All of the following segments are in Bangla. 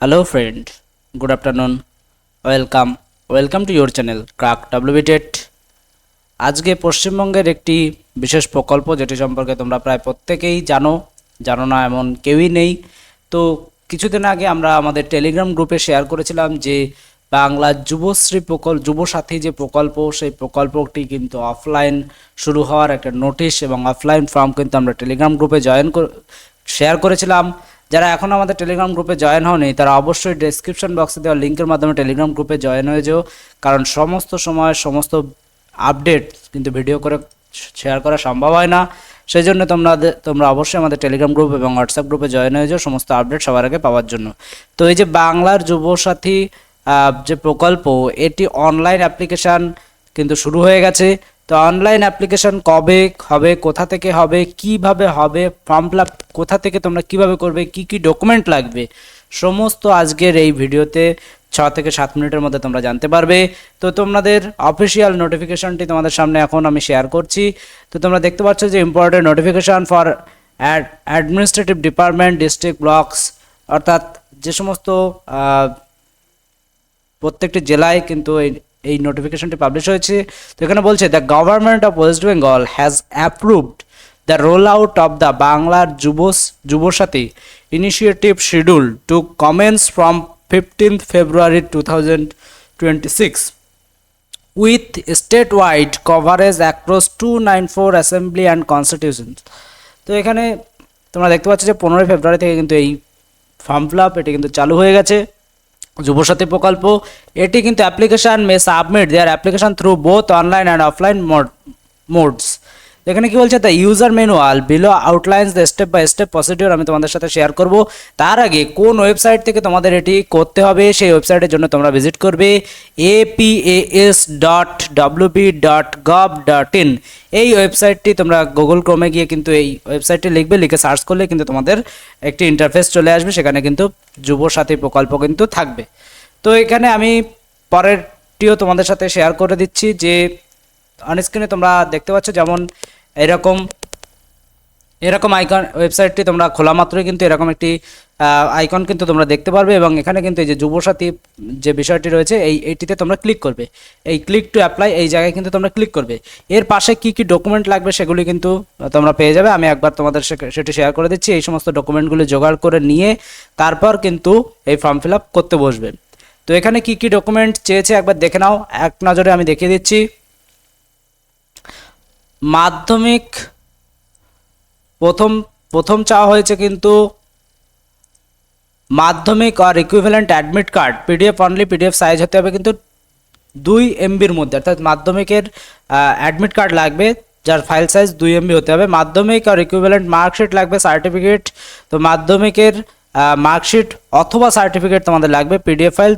Hello friend, good afternoon. Welcome to your channel Crack WBTET. আজকে পশ্চিমবঙ্গের একটি বিশেষ প্রকল্প যেটি সম্পর্কে তোমরা প্রায় প্রত্যেকেই জানো না এমন কেউই নেই। তো কিছুদিন আগে আমরা আমাদের টেলিগ্রাম গ্রুপে শেয়ার করেছিলাম যে বাংলা যুবশ্রী প্রকল্প যুবসাথী যে প্রকল্প সেই প্রকল্পটি কিন্তু অফলাইন শুরু হওয়ার একটা নোটিশ এবং অফলাইন ফর্ম কিন্তু আমরা টেলিগ্রাম গ্রুপে শেয়ার করেছিলাম। যারা এখন আমাদের টেলিগ্রাম গ্রুপে জয়েন হয়নি তারা অবশ্যই ডেসক্রিপশন বক্সে দেওয়া লিঙ্কের মাধ্যমে টেলিগ্রাম গ্রুপে জয়েন হয়ে যাও, কারণ সমস্ত সময় সমস্ত আপডেট কিন্তু ভিডিও করে শেয়ার করা সম্ভব হয় না। সেই জন্য তোমরা অবশ্যই আমাদের টেলিগ্রাম গ্রুপ এবং হোয়াটসঅ্যাপ গ্রুপে জয়েন হয়ে যাও সমস্ত আপডেট সবার আগে পাওয়ার জন্য। তো এই যে বাংলার যুবসাথী যে প্রকল্প, এটি অনলাইন অ্যাপ্লিকেশান কিন্তু শুরু হয়ে গেছে। তো অনলাইন অ্যাপ্লিকেশান কবে হবে, কোথা থেকে হবে, কিভাবে হবে, ফর্ম ফিল আপ কোথা থেকে তোমরা কিভাবে করবে, কি কি ডকুমেন্ট লাগবে, সমস্ত আজকের এই ভিডিওতে 6 থেকে 7 মিনিটের মধ্যে তোমরা জানতে পারবে। তো তোমাদের অফিসিয়াল নোটিফিকেশনটি তোমাদের সামনে এখন আমি শেয়ার করছি। তো তোমরা দেখতে পাচ্ছ যে important notification for administrative department district blocks, অর্থাৎ যে সমস্ত প্রত্যেকটি জেলায় কিন্তু এই নোটিফিকেশনটি পাবলিশ হয়েছে। তো এখানে বলছে the government of West Bengal has approved the roll out of the Banglar Yubasathi initiative scheduled to commence from 15th February 2026 with statewide coverage across 294 assembly and constitutions। তো এখানে তোমরা দেখতে পাচ্ছ যে 15 ফেব্রুয়ারি থেকে কিন্তু এই ফর্ম ফিল আপ এটি কিন্তু চালু হয়ে গেছে। যুবসাথী প্রকল্প এটি কিন্তু application may submit their application through both online and offline modes. এখানে কি বলছে, the user manual below outlines the step by step procedure আমি তোমাদের সাথে শেয়ার করব। তার আগে কোন ওয়েবসাইট থেকে তোমাদের এটি করতে হবে সেই ওয়েবসাইটের জন্য তোমরা ভিজিট করবে apas.wb.gov.in। এই ওয়েবসাইটটি তোমরা গুগল ক্রোমে গিয়ে কিন্তু এই ওয়েবসাইটটি লিখে সার্চ করলে কিন্তু তোমাদের একটি ইন্টারফেস চলে আসবে, সেখানে কিন্তু যুবসাথী প্রকল্প কিন্তু থাকবে। তো এখানে আমি পরেরটিও তোমাদের সাথে শেয়ার করে দিচ্ছি যে অনস্ক্রিনে তোমরা দেখতে পাচ্ছ যেমন এরকম আইকন, ওয়েবসাইটটি তোমরা খোলা মাত্রই কিন্তু এরকম একটি আইকন কিন্তু তোমরা দেখতে পারবে এবং এখানে কিন্তু এই যে যুবসাথী যে বিষয়টি রয়েছে এইটিতে তোমরা ক্লিক করবে, এই ক্লিক টু অ্যাপ্লাই এই জায়গায় কিন্তু তোমরা ক্লিক করবে। এর পাশে কি কি ডকুমেন্ট লাগবে সেগুলি কিন্তু তোমরা পেয়ে যাবে। আমি একবার তোমাদের সেটি শেয়ার করে দিচ্ছি। এই সমস্ত ডকুমেন্টগুলি জোগাড় করে নিয়ে তারপর কিন্তু এই ফর্ম ফিল আপ করতে বসবে। তো এখানে কি কি ডকুমেন্ট চেয়েছে একবার দেখে নাও, এক নজরে আমি দেখিয়ে দিচ্ছি। মাধ্যমিক প্রথম চাওয়া হয়েছে কিন্তু মাধ্যমিক আর equivalent admit card PDF only, PDF size হতে হবে কিন্তু 2 MBর মধ্যে, অর্থাৎ মাধ্যমিকের অ্যাডমিট কার্ড লাগবে যার ফাইল সাইজ 2 MB হতে হবে। মাধ্যমিক আর ইকুইভ্যালেন্ট মার্কশিট লাগবে, সার্টিফিকেট, তো মাধ্যমিকের মার্কশিট অথবা সার্টিফিকেট তোমাদের লাগবে, পিডিএফ ফাইল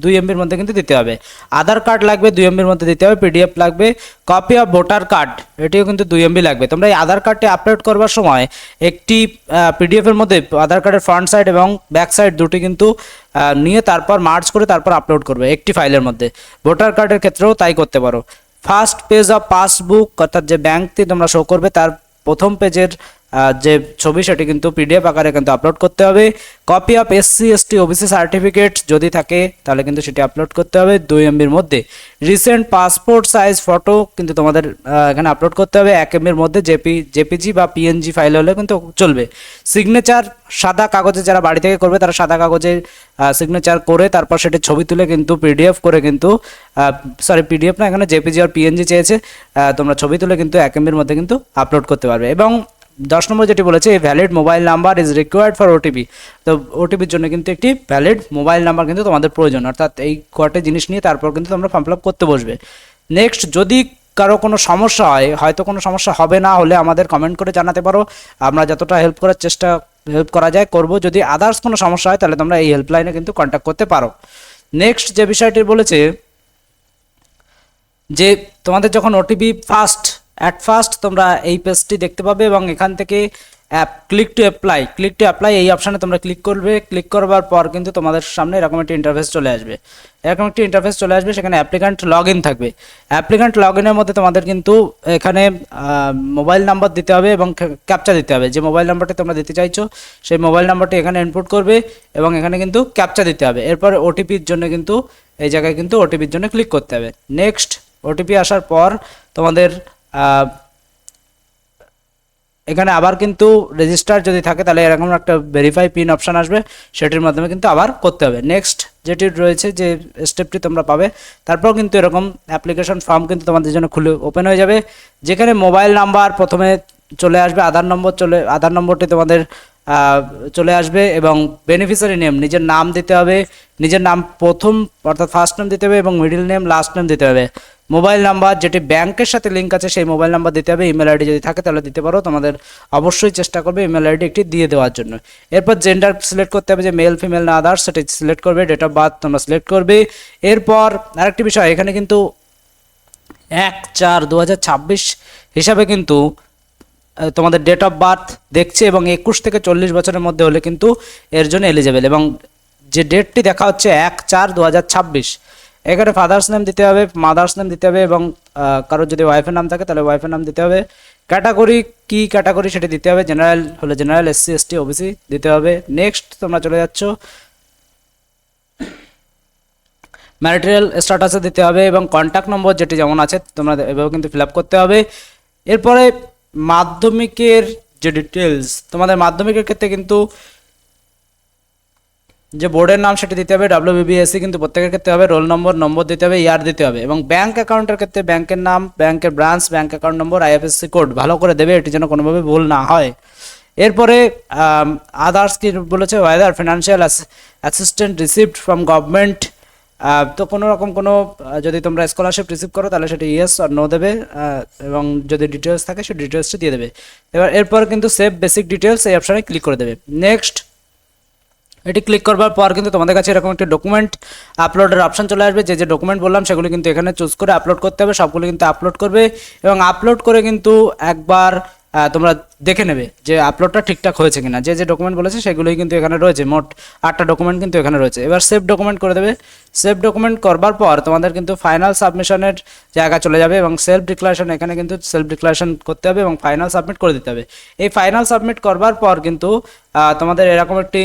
2 MBর মধ্যে কিন্তু দিতে হবে। আধার কার্ড লাগবে 2 MBর মধ্যে দিতে হবে, পিডিএফ লাগবে। কপি অফ ভোটার কার্ড এটিও কিন্তু 2 MB লাগবে। তোমরা এই আধার কার্ডটি আপলোড করবার সময় একটি পিডিএফের মধ্যে আধার কার্ডের ফ্রন্ট সাইড এবং ব্যাক সাইড দুটি কিন্তু নিয়ে তারপর মার্জ করে তারপর আপলোড করবে একটি ফাইলের মধ্যে। ভোটার কার্ডের ক্ষেত্রেও তাই করতে পারো। ফার্স্ট পেজ অফ পাসবুক, অর্থাৎ যে ব্যাংকটি তোমরা শো করবে তার প্রথম পেজের যে ছবি সেটি কিন্তু পিডিএফ আকারে কিন্তু আপলোড করতে হবে। Copy of SC ST OBC certificate যদি থাকে তাহলে কিন্তু সেটি আপলোড করতে হবে 2 MBর মধ্যে। রিসেন্ট পাসপোর্ট সাইজ ফটো কিন্তু তোমাদের এখানে আপলোড করতে হবে 1 MBর মধ্যে, জেপিজি বা PNG ফাইল হলে কিন্তু চলবে। সিগনেচার সাদা কাগজে, যারা বাড়ি থেকে করবে তারা সাদা কাগজে সিগনেচার করে তারপর সেটি ছবি তুলে কিন্তু পিডিএফ করে কিন্তু পিডিএফ না, এখানে জেপিজি আর PNG চেয়েছে, তোমরা ছবি তুলে কিন্তু 1 MBর মধ্যে কিন্তু আপলোড করতে পারবে। এবং 10 নম্বর যেটি বলেছে valid mobile number is required for OTP. তো ওটিপির জন্য কিন্তু একটি ভ্যালিড মোবাইল নাম্বার কিন্তু তোমাদের প্রয়োজন, অর্থাৎ এই কয়টি জিনিস নিয়ে তারপর কিন্তু তোমরা ফর্ম ফিল আপ করতে বসবে। নেক্সট, যদি কারো কোনো সমস্যা হয়, হয়তো কোনো সমস্যা হবে না হলে আমাদের কমেন্ট করে জানাতে পারো, আমরা যতটা হেল্প করা যায় করব। যদি আদার্স কোনো সমস্যা হয় তাহলে তোমরা এই হেল্পলাইনে কিন্তু কন্ট্যাক্ট করতে পারো। নেক্সট যে বিষয়টি বলেছে যে তোমাদের যখন ওটিপি ফার্স্ট তোমরা এই পেজটি দেখতে পাবে এবং এখান থেকে ক্লিক টু অ্যাপ্লাই এই অপশানে তোমরা ক্লিক করবে। ক্লিক করবার পর কিন্তু তোমাদের সামনে এরকম একটি ইন্টারফেস চলে আসবে। সেখানে অ্যাপ্লিক্যান্ট লগ ইন থাকবে। অ্যাপ্লিক্যান্ট লগ ইনের মধ্যে তোমাদের কিন্তু এখানে মোবাইল নাম্বার দিতে হবে এবং ক্যাপচা দিতে হবে। যে মোবাইল নাম্বারটি তোমরা দিতে চাইছো সেই মোবাইল নাম্বারটি এখানে ইনপুট করবে এবং এখানে কিন্তু ক্যাপচা দিতে হবে। এরপর ওটিপির জন্য কিন্তু এই জায়গায় কিন্তু ওটিপির জন্য ক্লিক করতে হবে। নেক্সট ওটিপি আসার পর তোমাদের এখানে আবার কিন্তু রেজিস্টার যদি থাকে তাহলে এরকম একটা ভেরিফাই পিন অপশান আসবে, সেটির মাধ্যমে কিন্তু আবার করতে হবে। নেক্সট যেটি রয়েছে যে স্টেপটি তোমরা পাবে, তারপর কিন্তু এরকম অ্যাপ্লিকেশন ফর্ম কিন্তু তোমাদের জন্য খুলে ওপেন হয়ে যাবে, যেখানে মোবাইল নাম্বার প্রথমে চলে আসবে, আধার নম্বরটি তোমাদের চলে আসবে এবং বেনিফিশিয়ারি নেম, নিজের নাম দিতে হবে, নিজের নাম প্রথম অর্থাৎ ফার্স্ট নেম দিতে হবে এবং মিডল নেম লাস্ট নেম দিতে হবে। মোবাইল নাম্বার যেটি ব্যাংকের সাথে লিঙ্ক আছে সেই মোবাইল নাম্বার দিতে হবে। ইমেল আইডি যদি থাকে তাহলে দিতে পারো, তোমাদের অবশ্যই চেষ্টা করবে ইমেল আইডি একটি দিয়ে দেওয়ার জন্য। এরপর জেন্ডার সিলেক্ট করতে হবে, যে মেল ফিমেল না আদার্স সেটি সিলেক্ট করবে। ডেট অফ বার্থ তোমরা সিলেক্ট করবে। এরপর আরেকটি বিষয়, এখানে কিন্তু 1/4/2026 হিসাবে কিন্তু তোমাদের ডেট অফ বার্থ দেখছে এবং 21 থেকে 40 বছরের মধ্যে হলে কিন্তু এর জন্য এলিজেবল। এবং যে ডেটটি দেখা হচ্ছে 1/4/2026, এখানে ফাদার্স নেম দিতে হবে, মাদার্স নেম দিতে হবে এবং কারোর যদি ওয়াইফের নাম থাকে তাহলে ওয়াইফের নাম দিতে হবে। ক্যাটাগরি কি ক্যাটাগরি সেটি দিতে হবে, জেনারেল হলে জেনারেল, SC ST OBC দিতে হবে। নেক্সট তোমরা চলে যাচ্ছ, ম্যারিটাল স্ট্যাটাসে দিতে হবে এবং কন্ট্যাক্ট নম্বর যেটি যেমন আছে তোমরা এভাবে কিন্তু ফিল আপ করতে হবে। এরপরে মাধ্যমিকের যে ডিটেলস, তোমাদের মাধ্যমিকের ক্ষেত্রে কিন্তু যে বোর্ডের নাম সেটি দিতে হবে, WBBSC কিন্তু প্রত্যেকের ক্ষেত্রে হবে, রোল নম্বর দিতে হবে, ইয়ার দিতে হবে এবং ব্যাংক অ্যাকাউন্টের ক্ষেত্রে ব্যাংকের নাম, ব্যাংকের branch, bank account number, IFSC code ভালো করে দেবে, এটি যেন কোনোভাবে ভুল না হয়। এরপরে আদার্স কি বলেছে, weather financial assistant received from government, তো কোনো রকম কোনো যদি তোমরা স্কলারশিপ রিসিভ করো তাহলে সেটা ইয়েস আর নো দেবে এবং যদি ডিটেলস থাকে সেই ডিটেলসটা দিয়ে দেবে। এরপর কিন্তু সেভ বেসিক ডিটেলস এই অপশানে ক্লিক করে দেবে। নেক্সট এটি ক্লিক করবার পর কিন্তু তোমাদের কাছে এরকম একটি ডকুমেন্ট আপলোডের অপশন চলে আসবে। যে ডকুমেন্ট বললাম সেগুলো কিন্তু এখানে চুজ করে আপলোড করতে হবে, সবগুলো কিন্তু আপলোড করবে এবং আপলোড করে কিন্তু একবার তোমরা দেখে নেবে যে আপলোডটা ঠিকঠাক হয়েছে কিনা। যে ডকুমেন্ট বলেছে সেগুলোই কিন্তু এখানে রয়েছে, মোট 8টা ডকুমেন্ট কিন্তু এখানে রয়েছে। এবার সেভ ডকুমেন্ট করে দেবে। সেভ ডকুমেন্ট করবার পর তোমাদের কিন্তু ফাইনাল সাবমিশনের জায়গা চলে যাবে এবং সেলফ ডিক্লারেশন, এখানে কিন্তু সেলফ ডিক্লারেশন করতে হবে এবং ফাইনাল সাবমিট করে দিতে হবে। এই ফাইনাল সাবমিট করবার পর কিন্তু তোমাদের এরকম একটি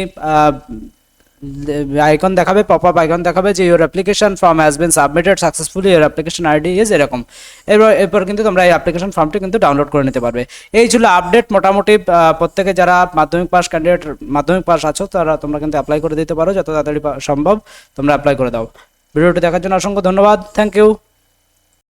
আইকন দেখাবে, পপ আপ আইকন দেখাবে যে your application form has been submitted successfully, your application ID is এরকম। এরপর কিন্তু তোমরা এই অ্যাপ্লিকেশন ফর্মটি কিন্তু ডাউনলোড করে নিতে পারবে। এই ছিল আপডেট। মোটামুটি প্রত্যেকে যারা মাধ্যমিক পাস ক্যান্ডিডেট, মাধ্যমিক পাস আছো, তোমরা কিন্তু অ্যাপ্লাই করে দিতে পারো, যত তাড়াতাড়ি সম্ভব তোমরা অ্যাপ্লাই করে দাও। ভিডিওটি দেখার জন্য অসংখ্য ধন্যবাদ। Thank you.